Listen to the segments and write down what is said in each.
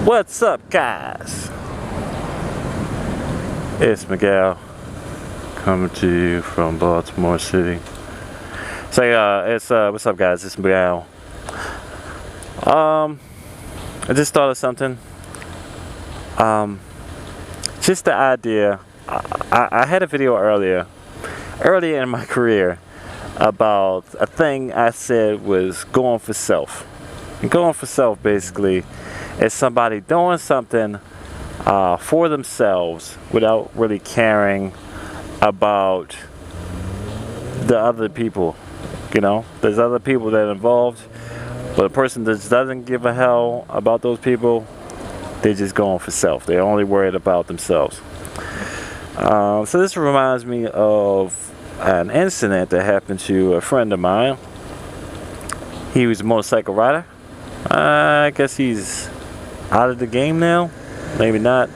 What's up, guys? It's Miguel coming to you from Baltimore City. What's up, guys? It's Miguel. I just thought of something. Just the idea. I had a video earlier in my career about a thing I said was going for self. And going for self basically is somebody doing something for themselves without really caring about the other people. You know, there's other people that are involved, but a person that doesn't give a hell about those people, they're just going for self. They're only worried about themselves. So this reminds me of an incident that happened to a friend of mine. He was a motorcycle rider. I guess he's out of the game now, maybe not.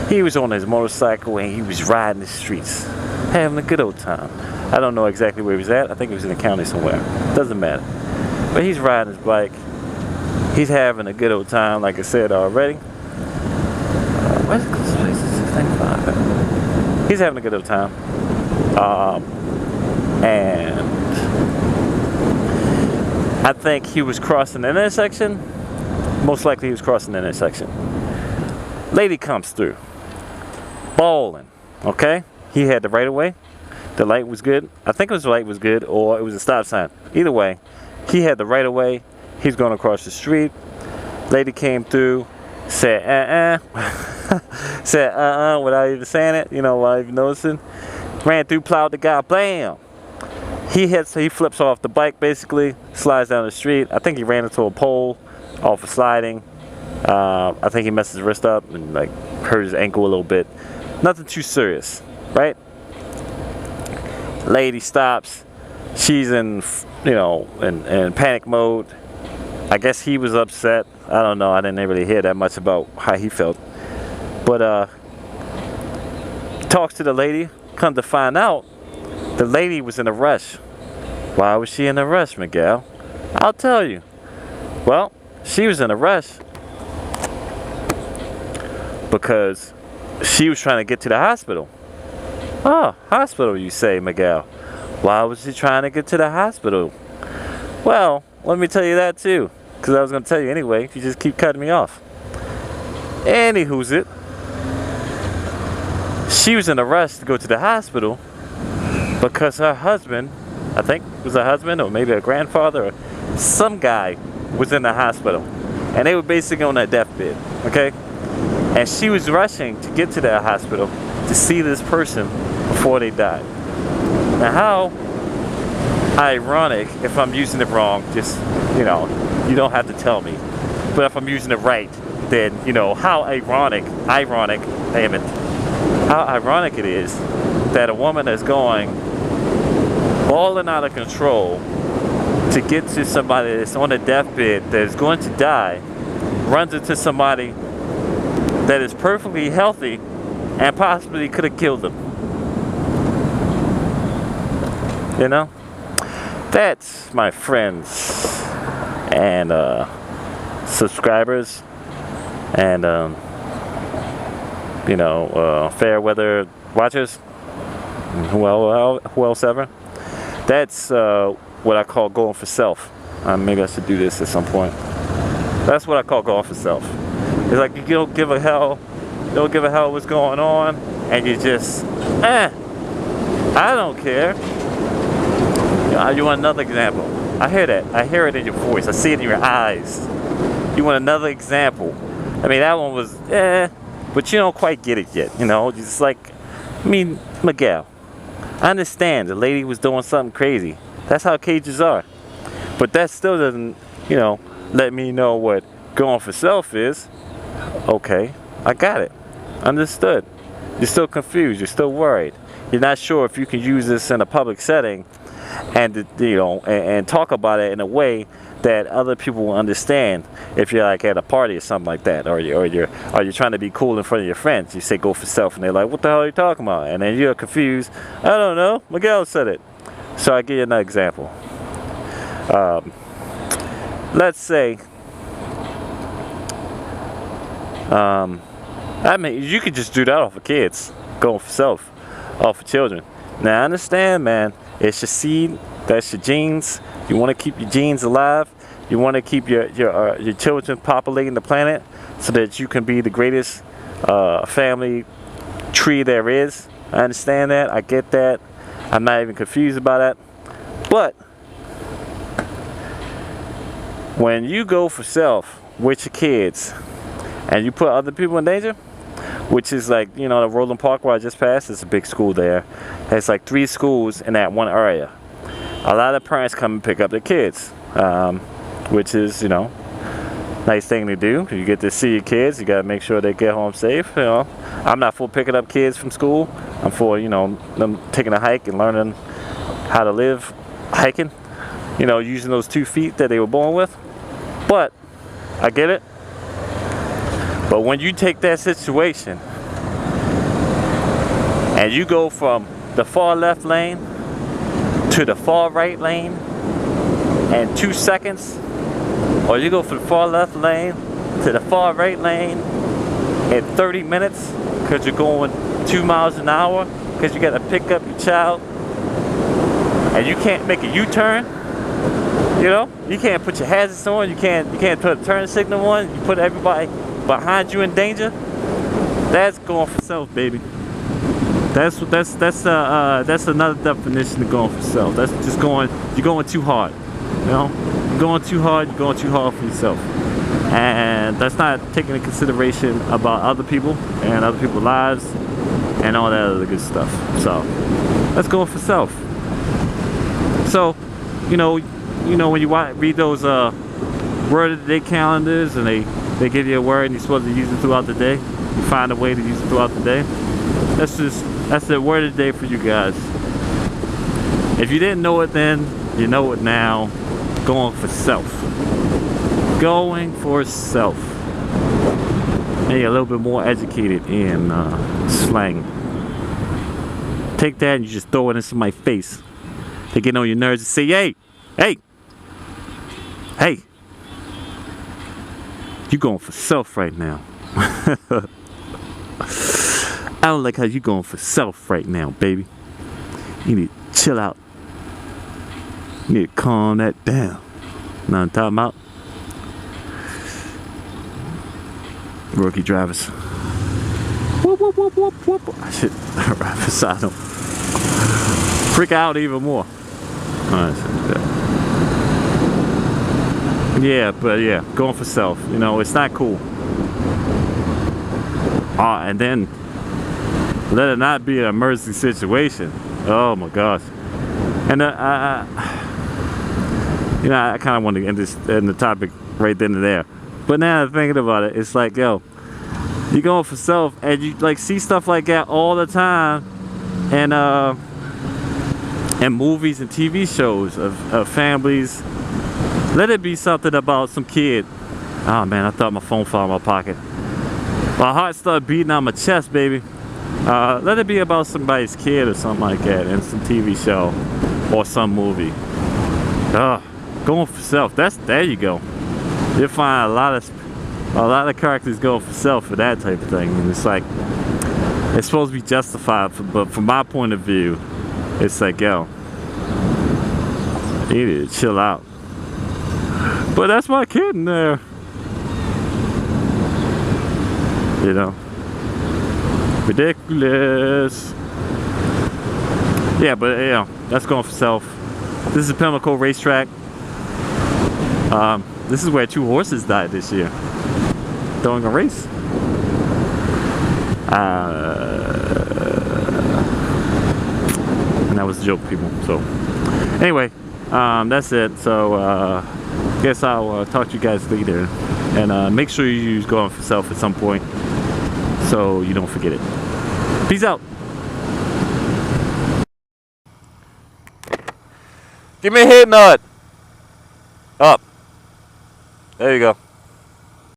He was on his motorcycle and he was riding the streets, having a good old time. I don't know exactly where he was at. I think he was in the county somewhere. Doesn't matter. But he's riding his bike. He's having a good old time, like I said already. Where's the closest place? 695. He's having a good old time. And I think he was crossing the intersection. Most likely he was crossing the intersection. Lady comes through, bawling, okay? He had the right of way. The light was good. I think it was the light was good, or it was a stop sign. Either way, he had the right of way. He's going across the street. Lady came through, said, said, without even saying it, you know, without even noticing. Ran through, plowed the guy, blam! He flips off the bike, basically, slides down the street. I think he ran into a pole off of sliding. I think he messed his wrist up and like hurt his ankle a little bit. Nothing too serious, right? Lady stops. She's in, in panic mode. I guess he was upset. I don't know. I didn't really hear that much about how he felt. But talks to the lady. Come to find out, the lady was in a rush. Why was she in a rush, Miguel? I'll tell you. Well, she was in a rush because she was trying to get to the hospital. Oh, hospital, you say, Miguel. Why was she trying to get to the hospital? Well, let me tell you that too, because I was going to tell you anyway. You just keep cutting me off. Anywho's it. She was in a rush to go to the hospital because her husband, I think it was her husband or maybe a grandfather or some guy was in the hospital. And they were basically on their deathbed, okay? And she was rushing to get to that hospital to see this person before they died. Now how ironic, if I'm using it wrong, just, you don't have to tell me. But if I'm using it right, then, how ironic, damn it. How ironic it is that a woman that's going bawling out of control to get to somebody that's on a deathbed that is going to die runs into somebody that is perfectly healthy and possibly could have killed them. That's my friends and subscribers and fair weather watchers, who else ever. That's what I call going for self. Maybe I should do this at some point. That's what I call going for self. It's like you don't give a hell what's going on, and you just, I don't care. You want another example? I hear that. I hear it in your voice. I see it in your eyes. You want another example? I mean, that one was, but you don't quite get it yet, just like, Miguel, I understand the lady was doing something crazy. That's how cages are. But that still doesn't, let me know what going for self is. Okay, I got it. Understood. You're still confused. You're still worried. You're not sure if you can use this in a public setting and, and talk about it in a way that other people will understand. If you're like at a party or something like that, or you're trying to be cool in front of your friends, you say go for self, and they're like, what the hell are you talking about? And then you're confused. I don't know, Miguel said it. So I give you another example. Let's say I mean, you could just do that off of kids, going for self, off of children. Now, I understand, man. It's your seed. That's your genes. You want to keep your genes alive. You want to keep your children populating the planet so that you can be the greatest family tree there is. I understand that. I get that. I'm not even confused about that. But when you go for self with your kids and you put other people in danger, which is like, you know, the Roland Park where I just passed, it's a big school there. It's like 3 schools in that one area. A lot of parents come and pick up their kids, which is, you know, nice thing to do. You get to see your kids. You got to make sure they get home safe. You know, I'm not for picking up kids from school. I'm for, you know, them taking a hike and learning how to live hiking. You know, using those 2 feet that they were born with. But I get it. But when you take that situation and you go from the far left lane to the far right lane in 2 seconds, or you go from the far left lane to the far right lane in 30 minutes because you're going 2 miles an hour because you got to pick up your child and you can't make a U-turn, you know, you can't put your hazards on, you can't put a turn signal on, you put everybody behind you in danger. That's going for self, baby. That's another definition of going for self. That's just you're going too hard. You know, you're going too hard for yourself. And that's not taking into consideration about other people and other people's lives and all that other good stuff. So let's go for self. So, you know when you read those word of the day calendars and they give you a word and you're supposed to use it throughout the day. You find a way to use it throughout the day. That's the word of the day for you guys. If you didn't know it then, you know it now. Going for self. Going for self. And you're a little bit more educated in slang. Take that and you just throw it in somebody's face. They get on your nerves and say, hey, hey, hey. You going for self right now. I don't like how you going for self right now, baby. You need to chill out. You need to calm that down. Know what I'm talking about? Rookie drivers. Whoop, whoop, whoop, whoop, whoop. I should ride beside them. Freak out even more. Yeah, but yeah, going for self. You know, it's not cool. And then let it not be an emergency situation. Oh my gosh. And you know, I kind of want to end the topic right then and there. But now I'm thinking about it, it's like, yo, you're going for self, and you like see stuff like that all the time, and movies and TV shows of families. Let it be something about some kid. Oh man, I thought my phone fell in my pocket. My heart started beating on my chest, baby. Let it be about somebody's kid or something like that in some TV show or some movie. Going for self. There you go. You'll find a lot of characters going for self for that type of thing. And it's like it's supposed to be justified, but from my point of view, it's like, yo, you need to chill out. But that's my kid in there. You know, ridiculous. Yeah, but you know, that's going for self. This is Pimlico Racetrack. This is where 2 horses died this year during a race. And that was a joke, people. So anyway, that's it. So guess I'll talk to you guys later, and make sure you use going for self at some point so you don't forget it. Peace out. Give me a hit nut. Up. There you go.